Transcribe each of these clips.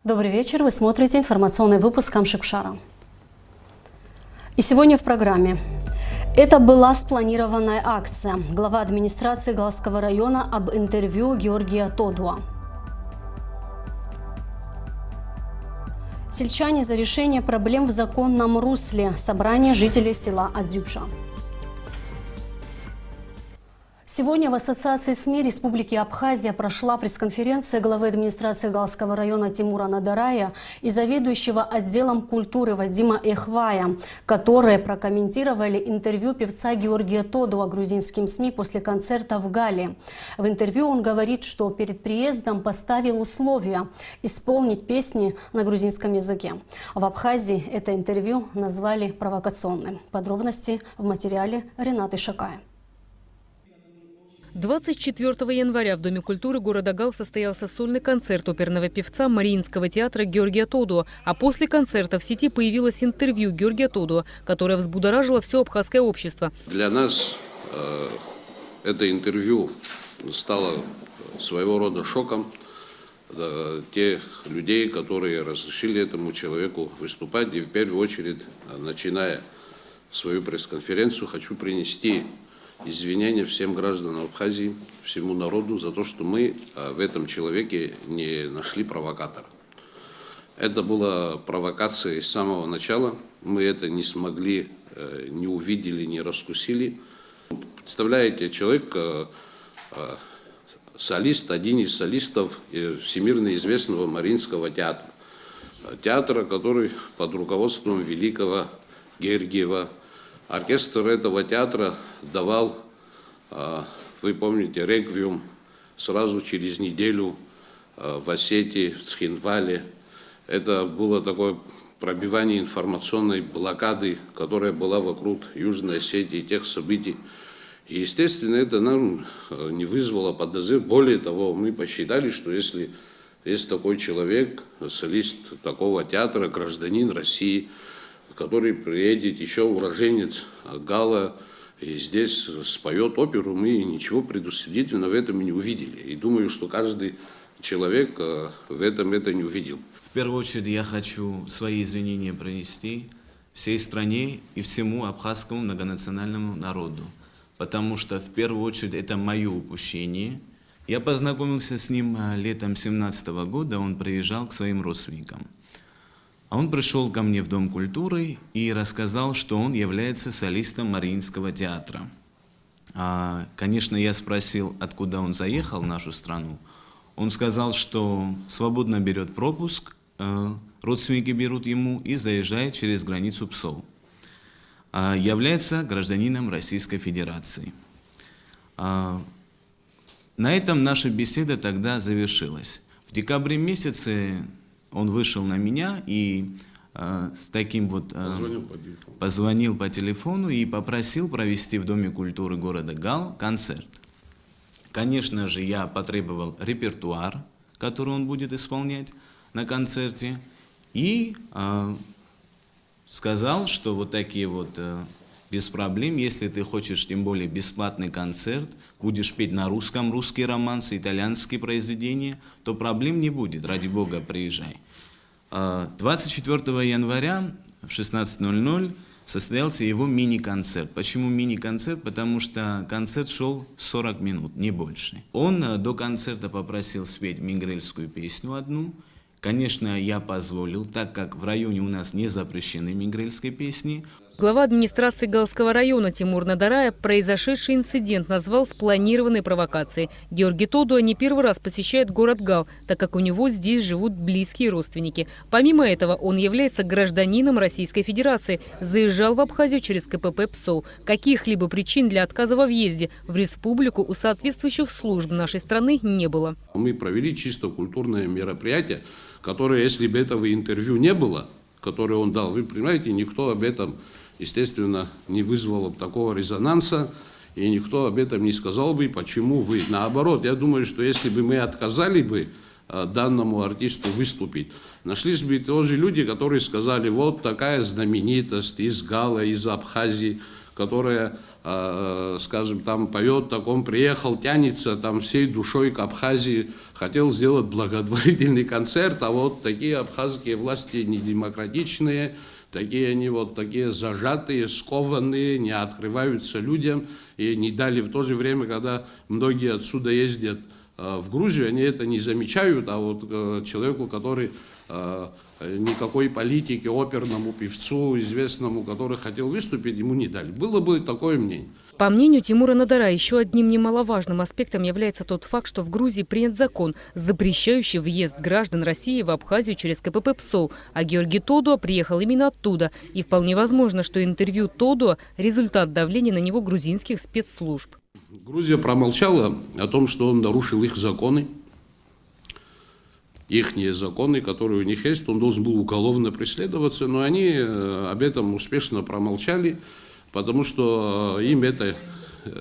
Добрый вечер, вы смотрите информационный выпуск Камшикшара. И сегодня в программе. Это была спланированная акция. Глава администрации Галского района об интервью Георгия Тодуа. Сельчане за решение проблем в законном русле. Собрание жителей села Адзюбжа. Сегодня в Ассоциации СМИ Республики Абхазия прошла пресс-конференция главы администрации Галского района Тимура Надарая и заведующего отделом культуры Вадима Эхвая, которые прокомментировали интервью певца Георгия Тодуа грузинским СМИ после концерта в Гале. В интервью он говорит, что перед приездом поставил условия исполнить песни на грузинском языке. В Абхазии это интервью назвали провокационным. Подробности в материале Ренаты Шакая. 24 января в Доме культуры города Гал состоялся сольный концерт оперного певца Мариинского театра Георгия Тодуа, а после концерта в сети появилось интервью Георгия Тодуа, которое взбудоражило все абхазское общество. Для нас это интервью стало своего рода шоком. Тех людей, которые разрешили этому человеку выступать. И в первую очередь, начиная свою пресс-конференцию, хочу принести извинения всем гражданам Абхазии, всему народу за то, что мы в этом человеке не нашли провокатора. Это была провокация с самого начала. Мы это не смогли, не увидели, не раскусили. Представляете, человек, солист, один из солистов всемирно известного Мариинского театра. Театра, который под руководством великого Гергиева. Оркестр этого театра давал, вы помните, реквием сразу через неделю в Осетии, в Цхинвале. Это было такое пробивание информационной блокады, которая была вокруг Южной Осетии, тех событий. И, естественно, это нам не вызвало подозрения. Более того, мы посчитали, что если есть такой человек, солист такого театра, гражданин России, который приедет, еще уроженец Гала, и здесь споет оперу, мы ничего предусмотрительного в этом не увидели. И думаю, что каждый человек в этом это не увидел. В первую очередь я хочу свои извинения принести всей стране и всему абхазскому многонациональному народу, потому что в первую очередь это мое упущение. Я познакомился с ним летом 2017 года, он приезжал к своим родственникам. Он пришел ко мне в Дом культуры и рассказал, что он является солистом Мариинского театра. Конечно, я спросил, откуда он заехал в нашу страну. Он сказал, что свободно берет пропуск, родственники берут ему и заезжает через границу Псов. Является гражданином Российской Федерации. На этом наша беседа тогда завершилась. В декабре месяце он вышел на меня и с таким вот позвонил по телефону и попросил провести в Доме культуры города Гал концерт. Конечно же, я потребовал репертуар, который он будет исполнять на концерте, и сказал, что вот такие вот без проблем, если ты хочешь, тем более бесплатный концерт, будешь петь на русском, русские романсы, итальянские произведения, то проблем не будет, ради бога, приезжай. 24 января в 16:00 состоялся его мини-концерт. Почему мини-концерт? Потому что концерт шел 40 минут, не больше. Он до концерта попросил спеть мингрельскую песню одну. Конечно, я позволил, так как в районе у нас не запрещены мингрельские песни. Глава администрации Галского района Тимур Надарая произошедший инцидент назвал спланированной провокацией. Георгий Тодуа не первый раз посещает город Гал, так как у него здесь живут близкие родственники. Помимо этого, он является гражданином Российской Федерации, заезжал в Абхазию через КПП ПСО. Каких-либо причин для отказа во въезде в республику у соответствующих служб нашей страны не было. Мы провели чисто культурное мероприятие, которое, если бы этого интервью не было, которое он дал, вы понимаете, никто об этом, естественно, не вызвал такого резонанса, и никто об этом не сказал бы, почему вы. Наоборот, я думаю, что если бы мы отказали бы данному артисту выступить, нашлись бы тоже люди, которые сказали, вот такая знаменитость из Гала, из Абхазии, которая скажем, там поет, так он приехал, тянется там всей душой к Абхазии, хотел сделать благотворительный концерт, а вот такие абхазские власти недемократичные, такие они вот такие зажатые, скованные, не открываются людям, и не дали в то же время, когда многие отсюда ездят в Грузию, они это не замечают, а вот человеку, который никакой политики, оперному певцу, известному, который хотел выступить, ему не дали. Было бы такое мнение. По мнению Тимура Надарая, еще одним немаловажным аспектом является тот факт, что в Грузии принят закон, запрещающий въезд граждан России в Абхазию через КПП ПСОВ, а Георгий Тодуа приехал именно оттуда. И вполне возможно, что интервью Тодуа – результат давления на него грузинских спецслужб. Грузия промолчала о том, что он нарушил их законы. Ихние законы, которые у них есть, он должен был уголовно преследоваться, но они об этом успешно промолчали, потому что им это,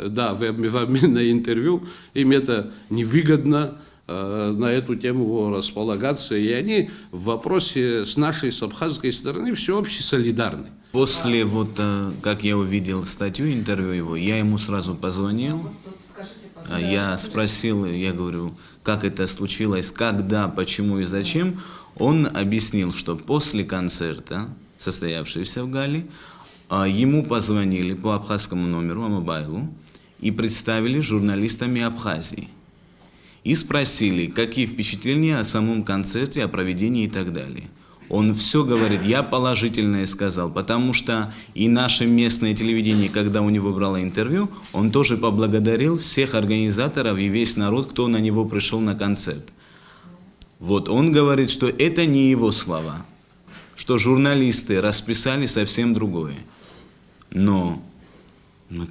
да, в обмен на интервью, им это невыгодно на эту тему располагаться, и они в вопросе с нашей, с абхазской стороны всеобще солидарны. После вот, как я увидел статью, интервью его, я ему сразу позвонил, я спросил, я говорю, как это случилось, когда, почему и зачем. Он объяснил, что после концерта, состоявшегося в Галле, ему позвонили по абхазскому номеру, мобайлу, и представили журналистами Абхазии. И спросили, какие впечатления о самом концерте, о проведении и так далее. Он все говорит, я положительное сказал, потому что и наше местное телевидение, когда у него брало интервью, он тоже поблагодарил всех организаторов и весь народ, кто на него пришел на концерт. Вот он говорит, что это не его слова, что журналисты расписали совсем другое. Но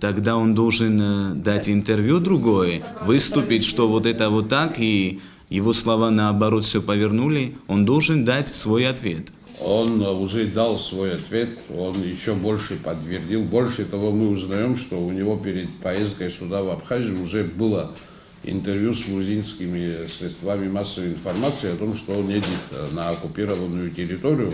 тогда он должен дать интервью другое, выступить, что вот это вот так, и его слова наоборот все повернули, он должен дать свой ответ. Он уже дал свой ответ, он еще больше подтвердил. Больше того, мы узнаем, что у него перед поездкой сюда, в Абхазию, уже было интервью с грузинскими средствами массовой информации о том, что он едет на оккупированную территорию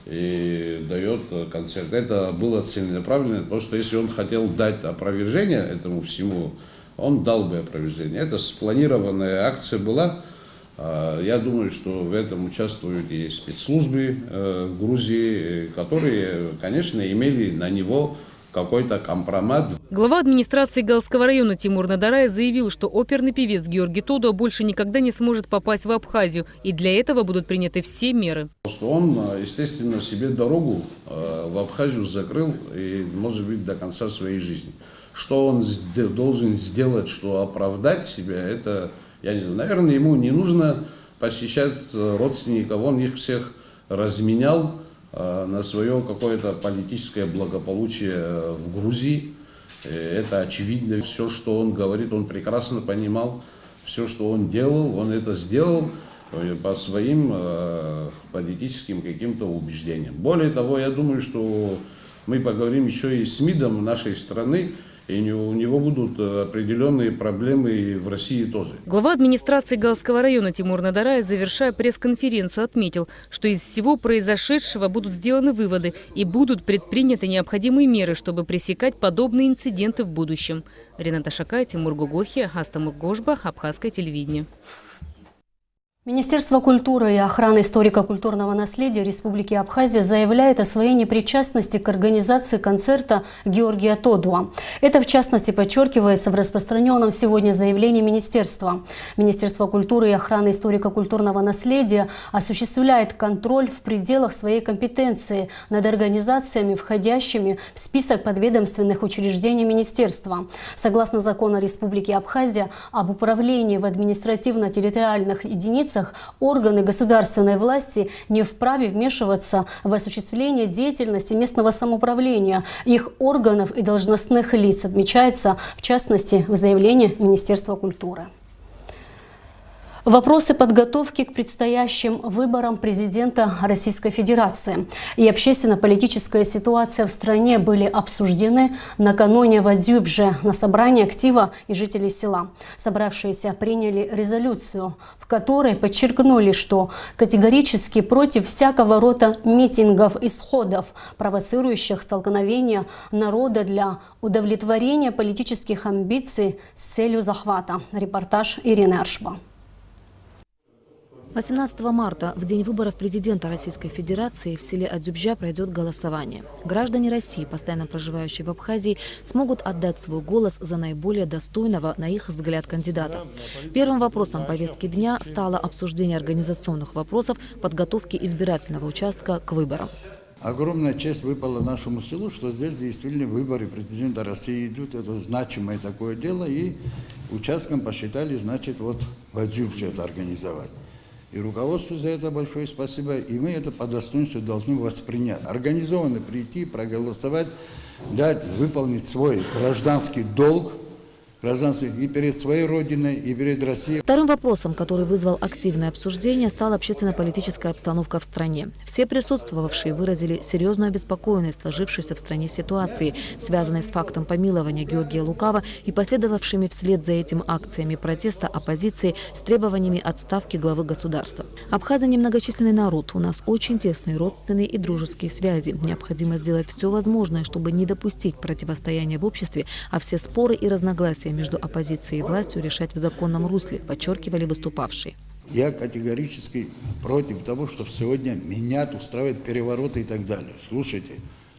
и дает концерт. Это было целенаправленно, потому что если он хотел дать опровержение этому всему, он дал бы опровержение. Это спланированная акция была. Я думаю, что в этом участвуют и спецслужбы Грузии, которые, конечно, имели на него какой-то компромат. Глава администрации Галского района Тимур Надарая заявил, что оперный певец Георгий Тодуа больше никогда не сможет попасть в Абхазию, и для этого будут приняты все меры. Что он, естественно, себе дорогу в Абхазию закрыл, и, может быть, до конца своей жизни. Что он должен сделать, что оправдать себя, это, я не знаю, наверное, ему не нужно посещать родственников, он их всех разменял на свое какое-то политическое благополучие в Грузии. Это очевидно. Все, что он говорит, он прекрасно понимал. Все, что он делал, он это сделал по своим политическим каким-то убеждениям. Более того, я думаю, что мы поговорим еще и с МИДом нашей страны, и у него будут определенные проблемы и в России тоже. Глава администрации Галского района Тимур Надарая, завершая пресс-конференцию, отметил, что из всего произошедшего будут сделаны выводы и будут предприняты необходимые меры, чтобы пресекать подобные инциденты в будущем. Рената Шакай, Тимур Гугохи, Астамур Гожба, Абхазское телевидение. Министерство культуры и охраны историко-культурного наследия Республики Абхазия заявляет о своей непричастности к организации концерта Георгия Тодуа. Это, в частности, подчеркивается в распространенном сегодня заявлении Министерства. Министерство культуры и охраны историко-культурного наследия осуществляет контроль в пределах своей компетенции над организациями, входящими в список подведомственных учреждений Министерства. Согласно закону Республики Абхазия об управлении в административно-территориальных единицах, органы государственной власти не вправе вмешиваться в осуществление деятельности местного самоуправления, их органов и должностных лиц, отмечается в частности в заявлении Министерства культуры. Вопросы подготовки к предстоящим выборам президента Российской Федерации и общественно-политическая ситуация в стране были обсуждены накануне в Адзюбже на собрании актива и жителей села. Собравшиеся приняли резолюцию, в которой подчеркнули, что категорически против всякого рода митингов и сходов, провоцирующих столкновения народа для удовлетворения политических амбиций с целью захвата. Репортаж Ирины Аршба. 18 марта, в день выборов президента Российской Федерации, в селе Адзюбжа пройдет голосование. Граждане России, постоянно проживающие в Абхазии, смогут отдать свой голос за наиболее достойного, на их взгляд, кандидата. Первым вопросом повестки дня стало обсуждение организационных вопросов подготовки избирательного участка к выборам. Огромная честь выпала нашему селу, что здесь действительно выборы президента России идут. Это значимое такое дело. И участком посчитали, значит, вот в Адзюбже это организовать. И руководству за это большое спасибо. И мы это по достоинству должны воспринять. Организованно прийти, проголосовать, дать, выполнить свой гражданский долг. И перед своей родиной, и перед Россией. Вторым вопросом, который вызвал активное обсуждение, стала общественно-политическая обстановка в стране. Все присутствовавшие выразили серьезную обеспокоенность сложившейся в стране ситуации, связанной с фактом помилования Георгия Лукава и последовавшими вслед за этим акциями протеста оппозиции с требованиями отставки главы государства. Абхазы – немногочисленный народ, у нас очень тесные родственные и дружеские связи. Необходимо сделать все возможное, чтобы не допустить противостояния в обществе, а все споры и разногласия между оппозицией и властью решать в законном русле, подчеркивали выступавшие. Я категорически против того, чтобы сегодня менять, устраивать перевороты и так далее. Слушайте,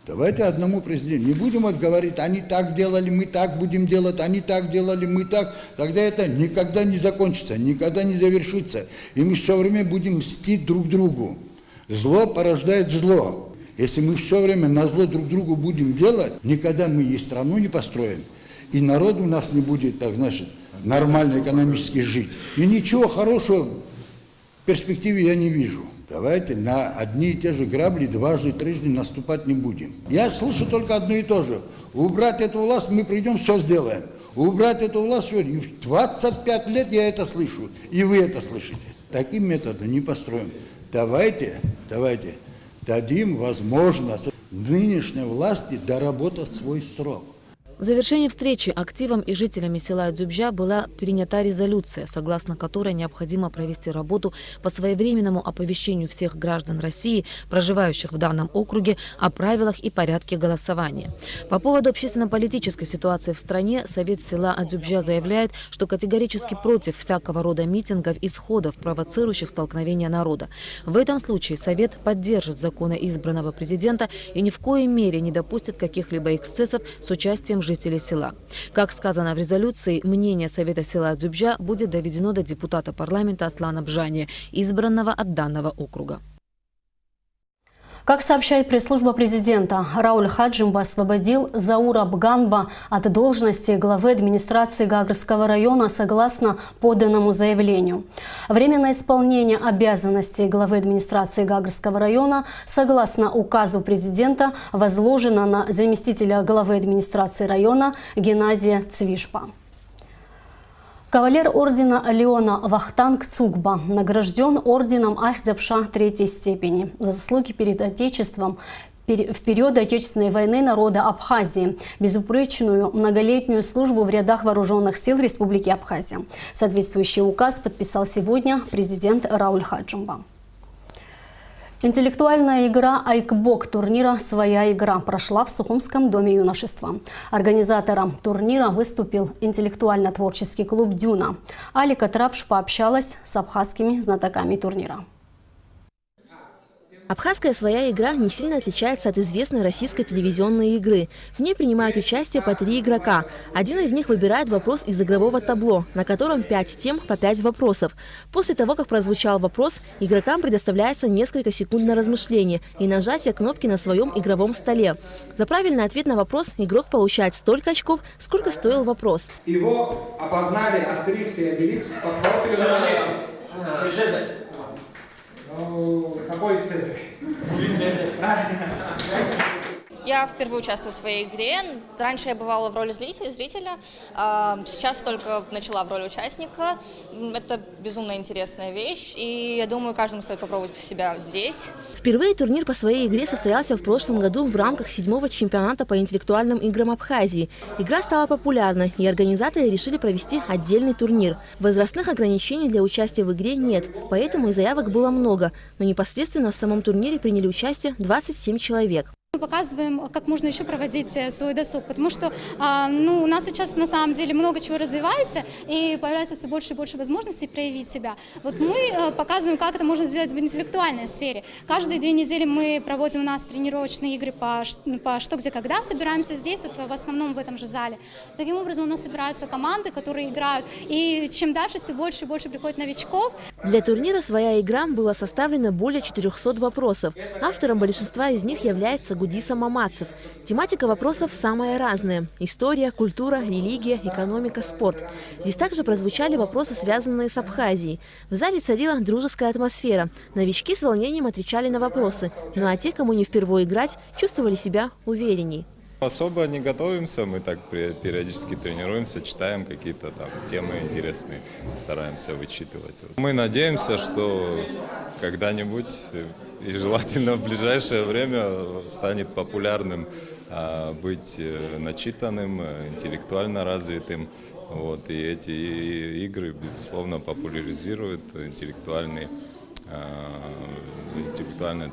давайте одному президенту. Не будем вот говорить, они так делали, мы так будем делать, они так делали, мы так. Тогда это никогда не закончится, никогда не завершится. И мы все время будем мстить друг другу. Зло порождает зло. Если мы все время на зло друг другу будем делать, никогда мы и страну не построим. И народ у нас не будет, так значит, нормально экономически жить. И ничего хорошего в перспективе я не вижу. Давайте на одни и те же грабли дважды, трижды наступать не будем. Я слышу только одно и то же. Убрать эту власть, мы придем, все сделаем. Убрать эту власть, все. И в 25 лет я это слышу. И вы это слышите. Таким методом не построим. Давайте дадим возможность нынешней власти доработать свой срок. В завершении встречи активом и жителями села Адзюбжа была принята резолюция, согласно которой необходимо провести работу по своевременному оповещению всех граждан России, проживающих в данном округе, о правилах и порядке голосования. По поводу общественно-политической ситуации в стране Совет села Адзюбжа заявляет, что категорически против всякого рода митингов и сходов, провоцирующих столкновения народа. В этом случае Совет поддержит законы избранного президента и ни в коей мере не допустит каких-либо эксцессов с участием жителей села. Как сказано в резолюции, мнение Совета села Адзюбжа будет доведено до депутата парламента Аслана Бжания, избранного от данного округа. Как сообщает пресс-служба президента, Рауль Хаджимба освободил Заура Бганба от должности главы администрации Гагарского района согласно поданному заявлению. Временное исполнение обязанностей главы администрации Гагарского района согласно указу президента возложено на заместителя главы администрации района Геннадия Цвишпа. Кавалер ордена Леона Вахтанг Цугба награжден орденом Ахтябша третьей степени за заслуги перед Отечеством в период Отечественной войны народа Абхазии, безупречную многолетнюю службу в рядах вооруженных сил Республики Абхазия. Соответствующий указ подписал сегодня президент Рауль Хаджимба. Интеллектуальная игра «Айкбок» турнира «Своя игра» прошла в Сухумском доме юношества. Организатором турнира выступил интеллектуально-творческий клуб «Дюна». Алика Трапш пообщалась с абхазскими знатоками турнира. Абхазская «Своя игра» не сильно отличается от известной российской телевизионной игры. В ней принимают участие по 3 игрока. Один из них выбирает вопрос из игрового табло, на котором 5 тем по 5 вопросов. После того, как прозвучал вопрос, игрокам предоставляется несколько секунд на размышление и нажатие кнопки на своем игровом столе. За правильный ответ на вопрос игрок получает столько очков, сколько стоил вопрос. Его опознали Астерикс и Обеликс по профилю на монете. Какой из Цезарь? Я впервые участвую в своей игре. Раньше я бывала в роли зрителя, сейчас только начала в роли участника. Это безумно интересная вещь, и я думаю, каждому стоит попробовать себя здесь. Впервые турнир по своей игре состоялся в прошлом году в рамках 7-го чемпионата по интеллектуальным играм Абхазии. Игра стала популярной, и организаторы решили провести отдельный турнир. Возрастных ограничений для участия в игре нет, поэтому и заявок было много, но непосредственно в самом турнире приняли участие 27 человек. Мы показываем, как можно еще проводить свой досуг, потому что у нас сейчас на самом деле много чего развивается и появляется все больше и больше возможностей проявить себя. Вот мы показываем, как это можно сделать в интеллектуальной сфере. Каждые 2 недели мы проводим у нас тренировочные игры по «Что, где, когда». Собираемся здесь, вот в основном в этом же зале. Таким образом у нас собираются команды, которые играют, и чем дальше, все больше и больше приходит новичков. Для турнира «Своя игра» было составлено более 400 вопросов. Автором большинства из них является Гудиса Мамацев. Тематика вопросов самая разная – история, культура, религия, экономика, спорт. Здесь также прозвучали вопросы, связанные с Абхазией. В зале царила дружеская атмосфера. Новички с волнением отвечали на вопросы, ну а те, кому не впервые играть, чувствовали себя уверенней. Особо не готовимся, мы так периодически тренируемся, читаем какие-то там темы интересные, стараемся вычитывать. Мы надеемся, что когда-нибудь, и желательно в ближайшее время, станет популярным быть начитанным, интеллектуально развитым. Вот, и эти игры, безусловно, популяризируют интеллектуальное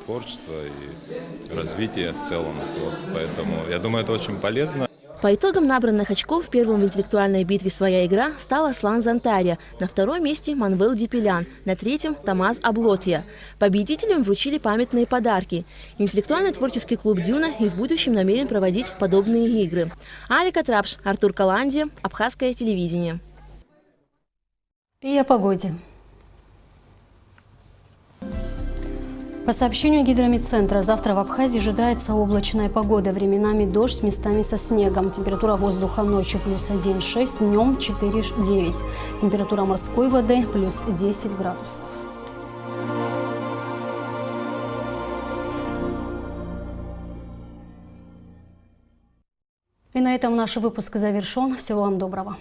творчество и развитие в целом. Вот, поэтому я думаю, это очень полезно. По итогам набранных очков первым в интеллектуальной битве «Своя игра» стал Аслан Зантария, на 2-м месте Манвел Дипелян, на 3-м Тамаз Аблотья. Победителям вручили памятные подарки. Интеллектуально-творческий клуб «Дюна» и в будущем намерен проводить подобные игры. Алика Трапш, Артур Каландия, Абхазское телевидение. И о погоде. По сообщению Гидромедцентра, завтра в Абхазии ожидается облачная погода. Временами дождь, местами со снегом. Температура воздуха ночью +1,6, днем 4,9. Температура морской воды +10 градусов. И на этом наш выпуск завершен. Всего вам доброго.